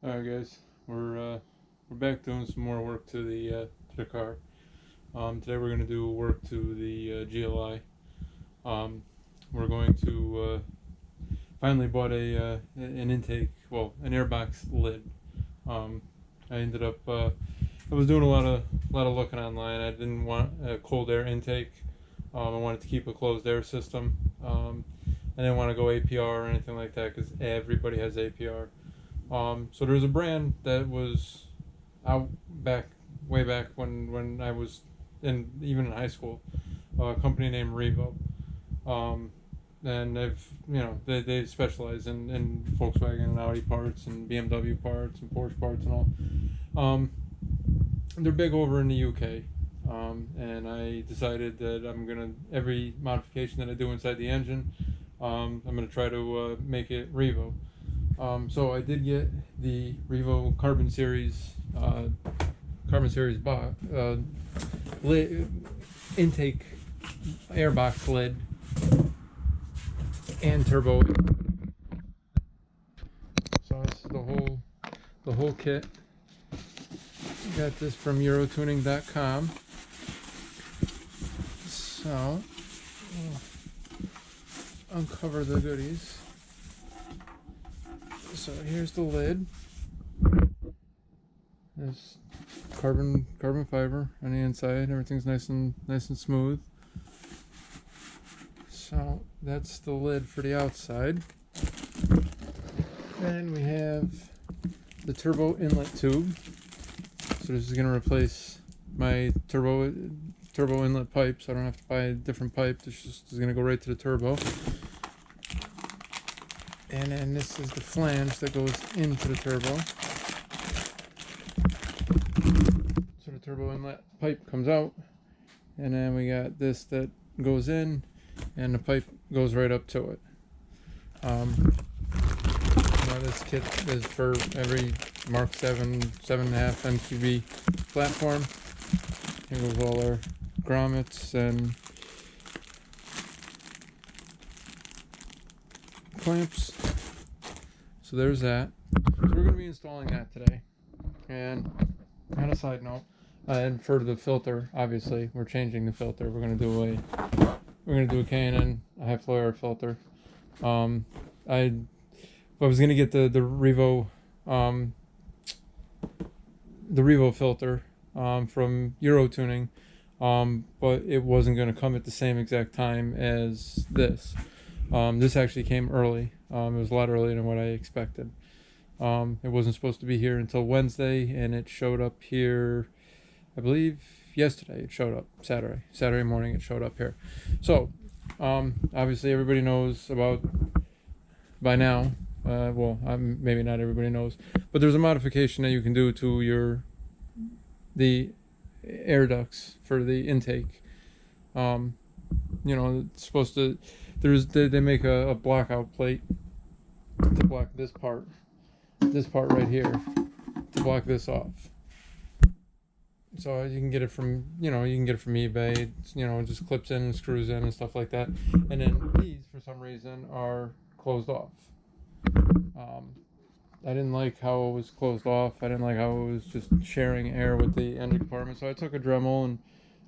All right, guys, we're back doing some more work to the car. Today we're gonna do work to the GLI. Um, we're going to finally bought a an intake, well, an airbox lid. Um, I ended up I was doing a lot of looking online. I didn't want a cold air intake. I wanted to keep a closed air system. I didn't want to go APR or anything like that because everybody has APR. So there was a brand that was out back, way back when I was even in high school, a company named Revo. Um, and they specialize in Volkswagen and Audi parts and BMW parts and Porsche parts and all. Um, they're big over in the UK. And I decided that every modification that I do inside the engine, I'm gonna try to make it Revo. So I did get the Revo Carbon Series box lid, intake airbox lid and turbo. So this is the whole kit. Got this from Eurotuning.com. So we'll uncover the goodies. So here's the lid. There's carbon fiber on the inside. Everything's nice and smooth. So that's the lid for the outside. Then we have the turbo inlet tube. So this is going to replace my turbo inlet pipe, so I don't have to buy a different pipe. This is going to go right to the turbo. And then this is the flange that goes into the turbo. So the turbo inlet pipe comes out, and then we got this that goes in, and the pipe goes right up to it. This kit is for every Mark 7, 7.5 MQB platform. Here goes all our grommets and clamps. So there's that. So we're going to be installing that today. And on a side note, and for the filter, obviously we're changing the filter. We're going to do a K&N, a high flow air filter. I was going to get the Revo filter from Eurotuning, but it wasn't going to come at the same exact time as this. This actually came early. It was a lot earlier than what I expected. It wasn't supposed to be here until Wednesday, and it showed up here, I believe, yesterday. It showed up Saturday morning. It showed up here. So obviously everybody knows about by now. Maybe not everybody knows, but there's a modification that you can do to the air ducts for the intake. It's supposed to. They make a blockout plate to block this part right here, to block this off. So you can get it from eBay. It just clips in and screws in and stuff like that. And then these, for some reason, are closed off. I didn't like how it was closed off. I didn't like how it was just sharing air with the engine compartment. So I took a Dremel and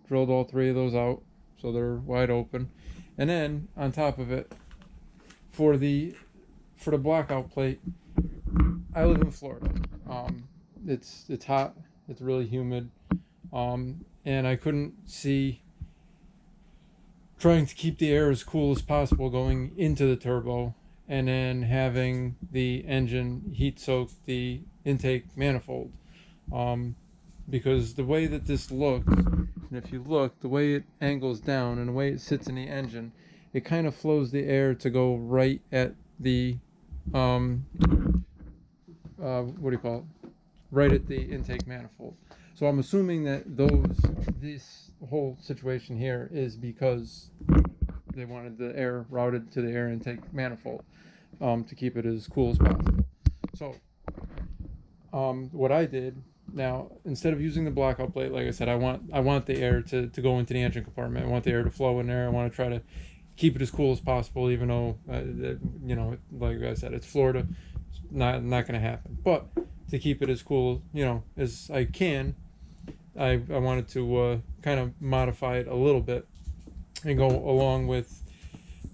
drilled all three of those out, so they're wide open. And then on top of it, for the blackout plate, I live in Florida. It's hot. It's really humid. And I couldn't see trying to keep the air as cool as possible going into the turbo, and then having the engine heat soak the intake manifold. Because the way that this looks, and if you look, the way it angles down and the way it sits in the engine, it kind of flows the air to go right at the, right at the intake manifold. So I'm assuming that this whole situation here is because they wanted the air routed to the air intake manifold, to keep it as cool as possible. So what I did now, instead of using the blackout plate, like I said, I want the air to go into the engine compartment. I want the air to flow in there. I want to try to keep it as cool as possible, even though like I said, it's Florida. It's not going to happen. But to keep it as cool, as I can, I wanted to kind of modify it a little bit and go along with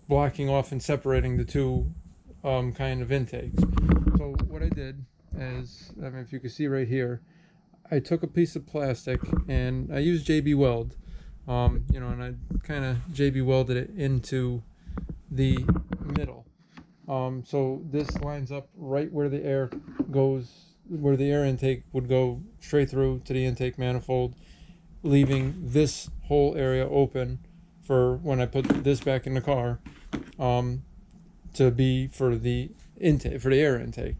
blocking off and separating the two kind of intakes. So what I did is, I mean, if you can see right here, I took a piece of plastic and I used JB Weld, and I kind of JB welded it into the middle. So this lines up right where the air goes, where the air intake would go straight through to the intake manifold, leaving this whole area open for when I put this back in the car, to be for the intake, for the air intake,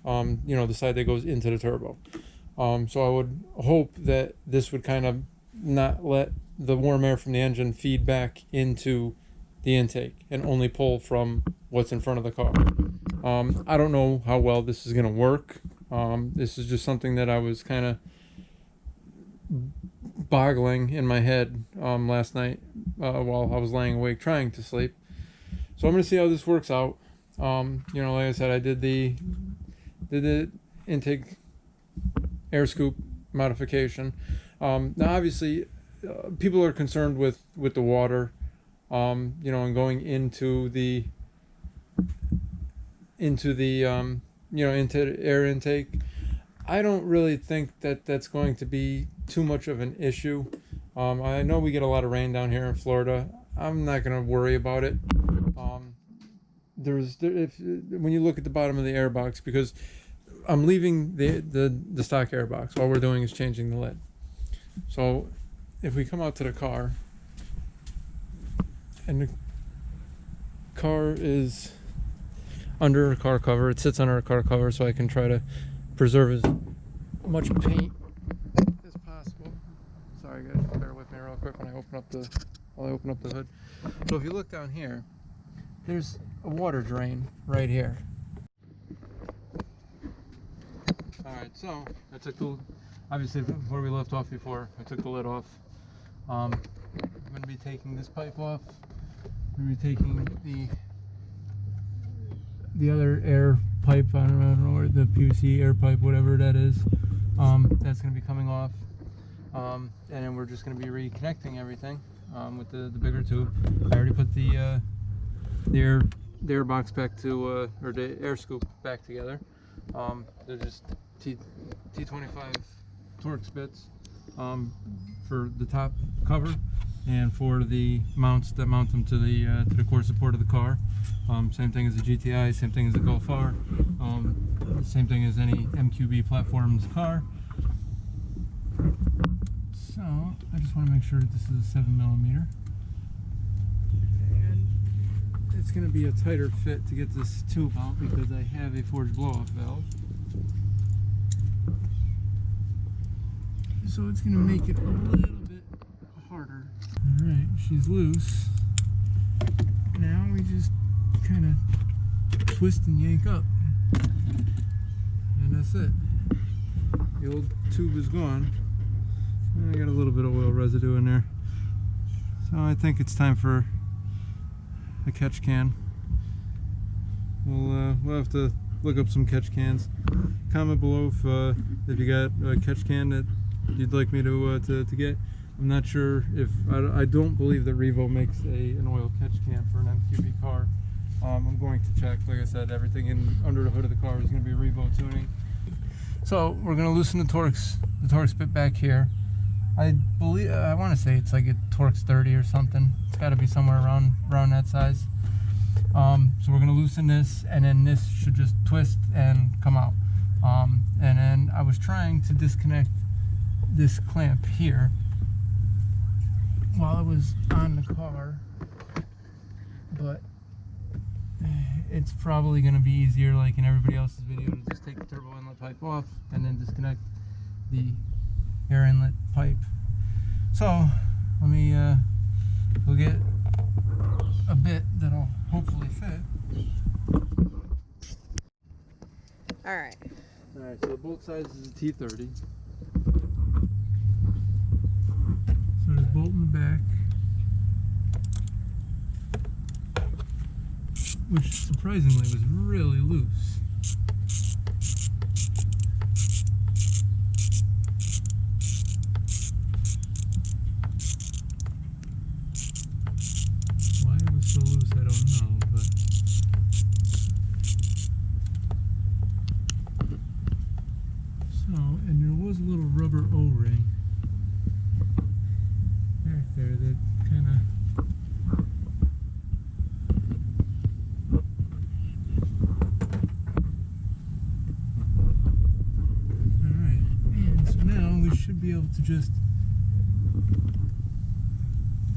the side that goes into the turbo. So I would hope that this would kind of not let the warm air from the engine feed back into the intake and only pull from what's in front of the car. I don't know how well this is going to work. This is just something that I was kind of boggling in my head last night while I was laying awake trying to sleep. So I'm going to see how this works out. Like I said, I did the intake air scoop modification. Now obviously people are concerned with the water, and going into the air intake. I don't really think that that's going to be too much of an issue. I know we get a lot of rain down here in Florida. I'm not going to worry about it. When you look at the bottom of the air box, because I'm leaving the stock air box. All we're doing is changing the lid. So if we come out to the car, and the car is under a car cover, it sits under a car cover, so I can try to preserve as much paint as possible. Sorry guys, bear with me real quick when I open up the hood. So if you look down here, there's a water drain right here. Alright, so I took obviously where we left off before, I took the lid off. I'm going to be taking this pipe off. I'm going to be taking the other air pipe, I don't know, or the PVC air pipe, whatever that is. That's going to be coming off. And then we're just going to be reconnecting everything with the bigger tube. I already put the air box back to, or the air scoop back together. They're just T25 Torx bits for the top cover and for the mounts that mount them to the core support of the car. Same thing as the GTI, same thing as the Golf R, same thing as any MQB platform's car. So I just want to make sure that this is a 7mm, and it's going to be a tighter fit to get this tube out because I have a forged blow-off valve. So it's going to make it a little bit harder. Alright, she's loose. Now we just kind of twist and yank up. And that's it. The old tube is gone. I got a little bit of oil residue in there. So I think it's time for a catch can. We'll have to look up some catch cans. Comment below if you got a catch can that you'd like me to get. I'm not sure if I don't believe that Revo makes an oil catch can for an MQB car. I'm going to check. Like I said, everything under the hood of the car is going to be Revo tuning. So we're going to loosen the Torx bit back here. I want to say it's like a Torx 30 or something. It's got to be somewhere around that size. So we're going to loosen this, and then this should just twist and come out. And then I was trying to disconnect this clamp here while I was on the car, but it's probably going to be easier, like in everybody else's video, to just take the turbo inlet pipe off and then disconnect the air inlet pipe. So let me we'll get a bit that'll hopefully fit. Alright, so the bolt size is a T30. So there's a bolt in the back, which surprisingly was really loose. was a little rubber O-ring back there that kind of... Alright, and so now we should be able to just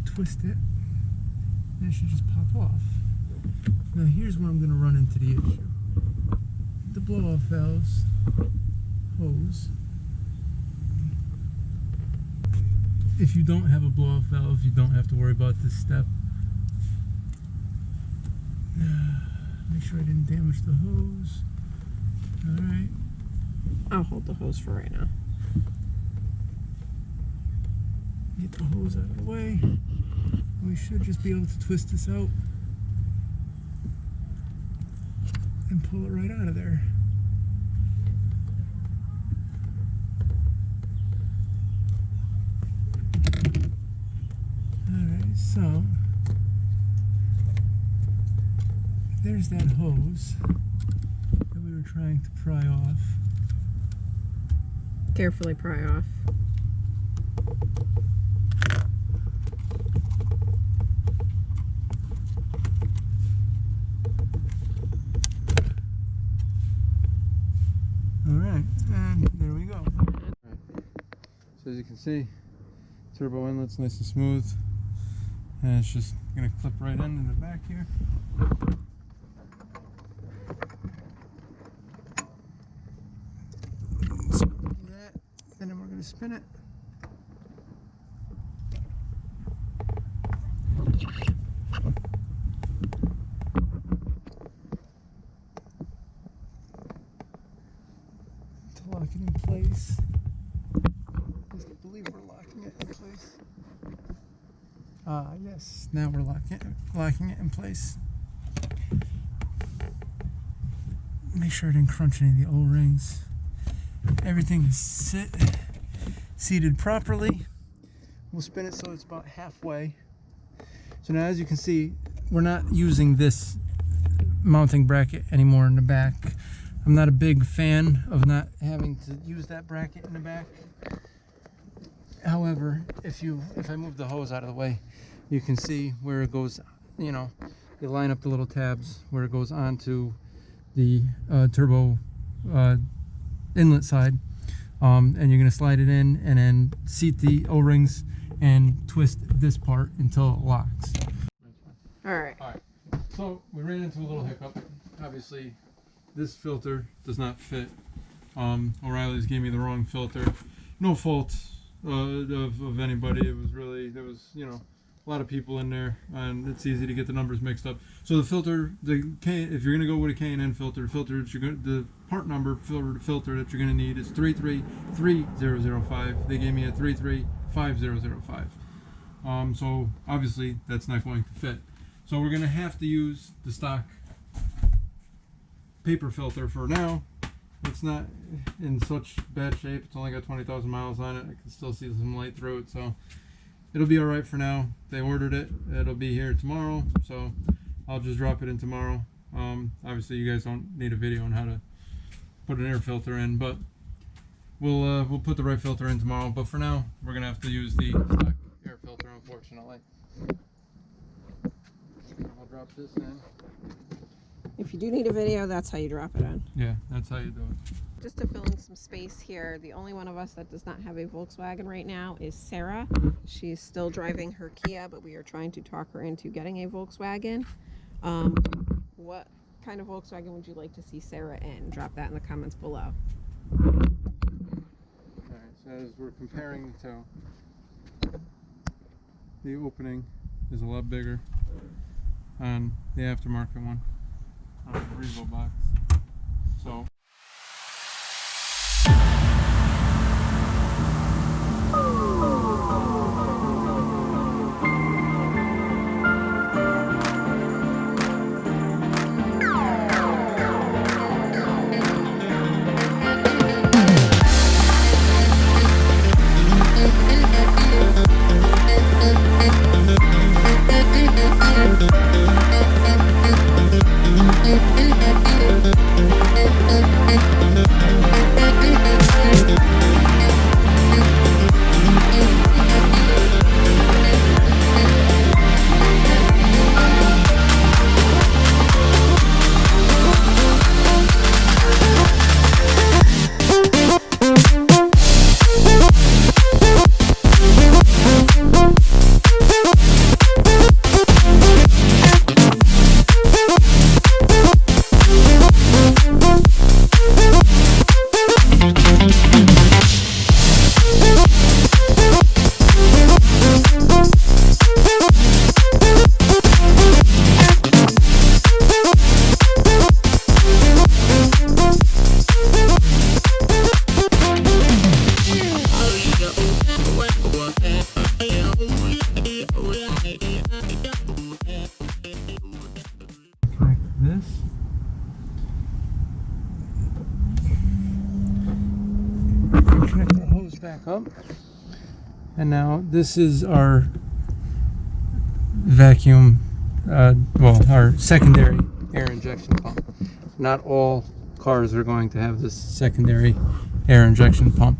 twist it, and it should just pop off. Now here's where I'm going to run into the issue. The blow-off valves hose. If you don't have a blow-off valve, you don't have to worry about this step. Make sure I didn't damage the hose. Alright. I'll hold the hose for right now. Get the hose out of the way. We should just be able to twist this out and pull it right out of there. Alright, so there's that hose that we were trying to pry off. Carefully pry off. Alright, and there we go. So as you can see, turbo inlet's nice and smooth, and it's just going to clip right in the back here. So do that, and then we're going to spin it. To lock it in place. I believe we're locking it in place. Yes, now we're locking it in place. Make sure I didn't crunch any of the O-rings. Everything is seated properly. We'll spin it so it's about halfway. So now, as you can see, we're not using this mounting bracket anymore in the back. I'm not a big fan of not having to use that bracket in the back. However, if I move the hose out of the way, you can see where it goes. You know, you line up the little tabs where it goes onto the turbo inlet side, and you're going to slide it in and then seat the O-rings and twist this part until it locks. Alright. Alright, so we ran into a little hiccup. Obviously, this filter does not fit. O'Reilly's gave me the wrong filter. No fault of anybody. It was really, there was, you know, a lot of people in there, and it's easy to get the numbers mixed up. So the filter, if you're gonna go with a K&N filter, the part number filter that you're gonna need is 333005. They gave me a 335005. So obviously that's not going to fit. So we're gonna have to use the stock paper filter for now. It's not in such bad shape. It's only got 20,000 miles on it. I can still see some light through it, so it'll be all right for now. They ordered it. It'll be here tomorrow, so I'll just drop it in tomorrow. Obviously, you guys don't need a video on how to put an air filter in, but we'll put the right filter in tomorrow. But for now, we're gonna have to use the stock air filter, unfortunately. I'll drop this in. If you do need a video, that's how you drop it in. Yeah, that's how you do it. Just to fill in some space here, the only one of us that does not have a Volkswagen right now is Sarah. She's still driving her Kia, but we are trying to talk her into getting a Volkswagen. What kind of Volkswagen would you like to see Sarah in? Drop that in the comments below. Alright, so as we're comparing the two, the opening is a lot bigger on the aftermarket one, on the Revo box. So Connect our hose back up. And now this is our vacuum, our secondary air injection pump. Not all cars are going to have this secondary air injection pump.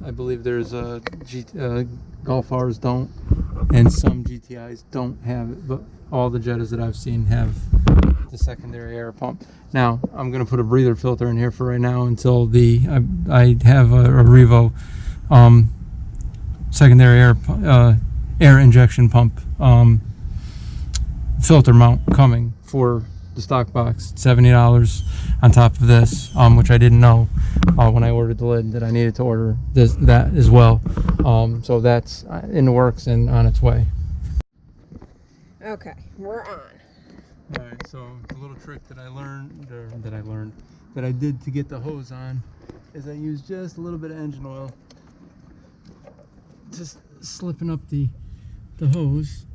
I believe there's Golf R's don't, and some GTIs don't have it, but all the Jettas that I've seen have the secondary air pump. Now I'm going to put a breather filter in here for right now until I have a Revo secondary air injection pump filter mount coming for the stock box. $70 on top of this, which I didn't know when I ordered the lid that I needed to order that as well. So that's in the works and on its way. Okay, we're on. All right, so the little trick that I did to get the hose on is I used just a little bit of engine oil, just slipping up the hose.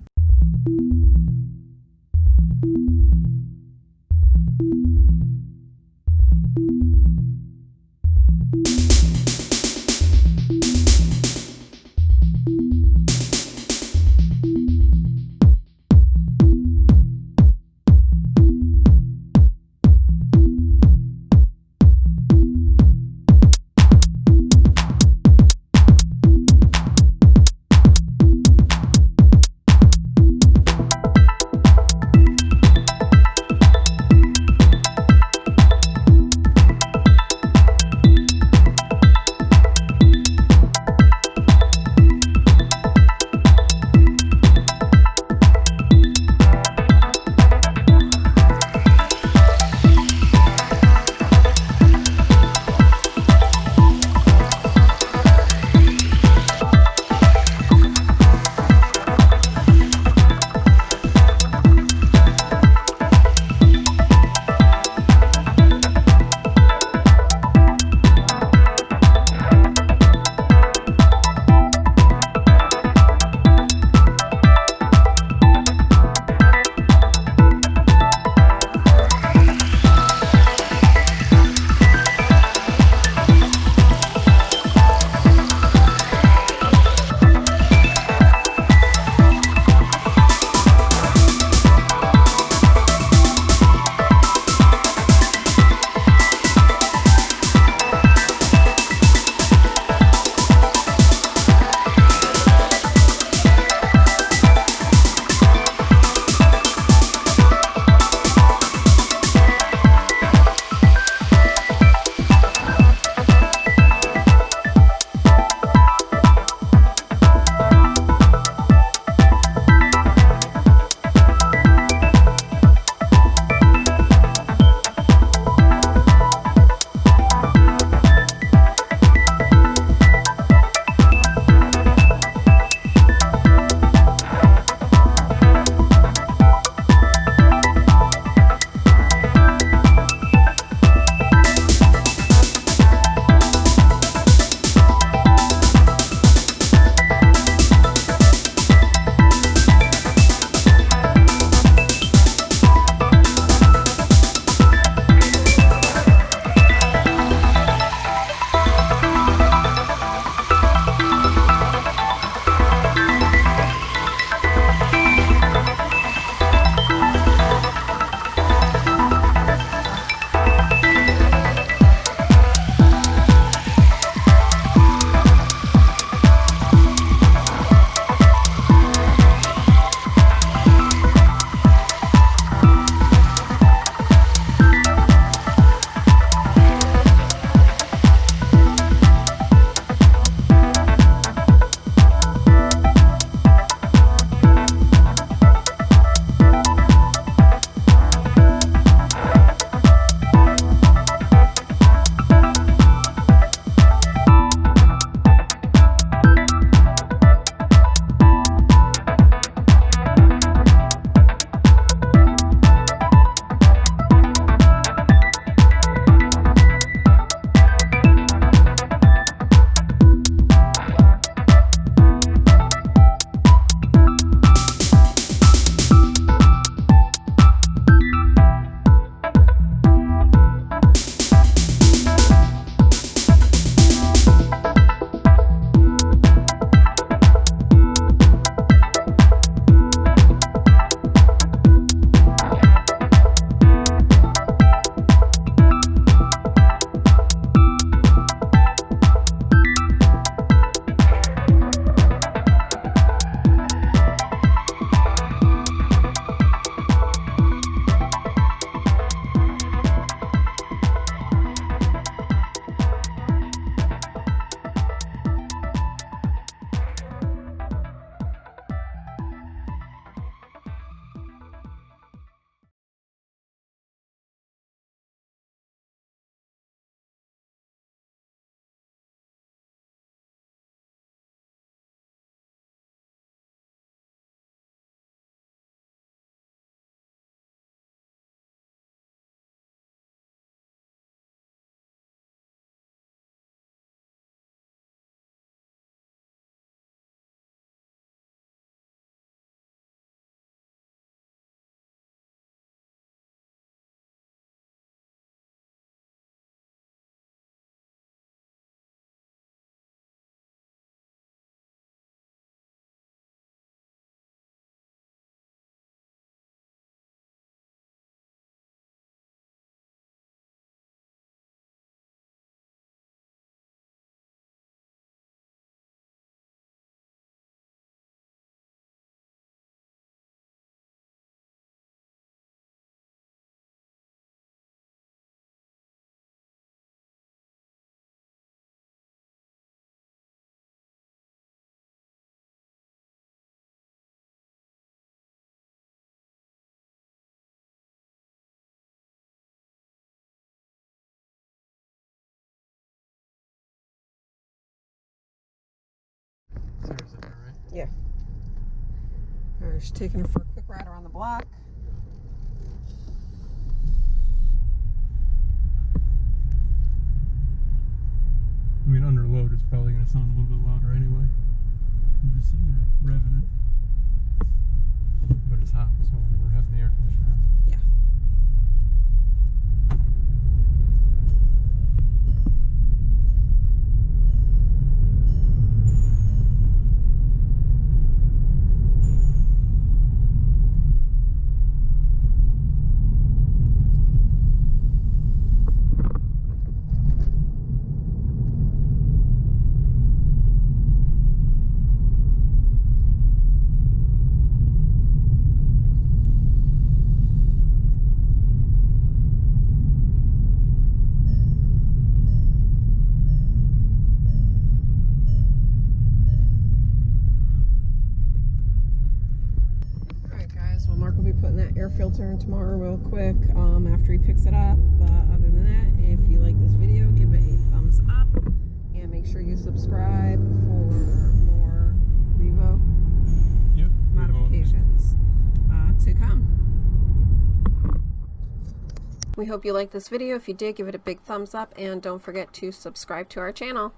Yeah. We're just taking her for a quick ride around the block. I mean, under load, it's probably going to sound a little bit louder anyway. I'm just sitting there revving it. But it's hot, so we're having the air conditioner on. Yeah. Well, Mark will be putting that air filter in tomorrow real quick after he picks it up. But other than that, if you like this video, give it a thumbs up and make sure you subscribe for more Revo modifications to come. We hope you liked this video. If you did, give it a big thumbs up and don't forget to subscribe to our channel.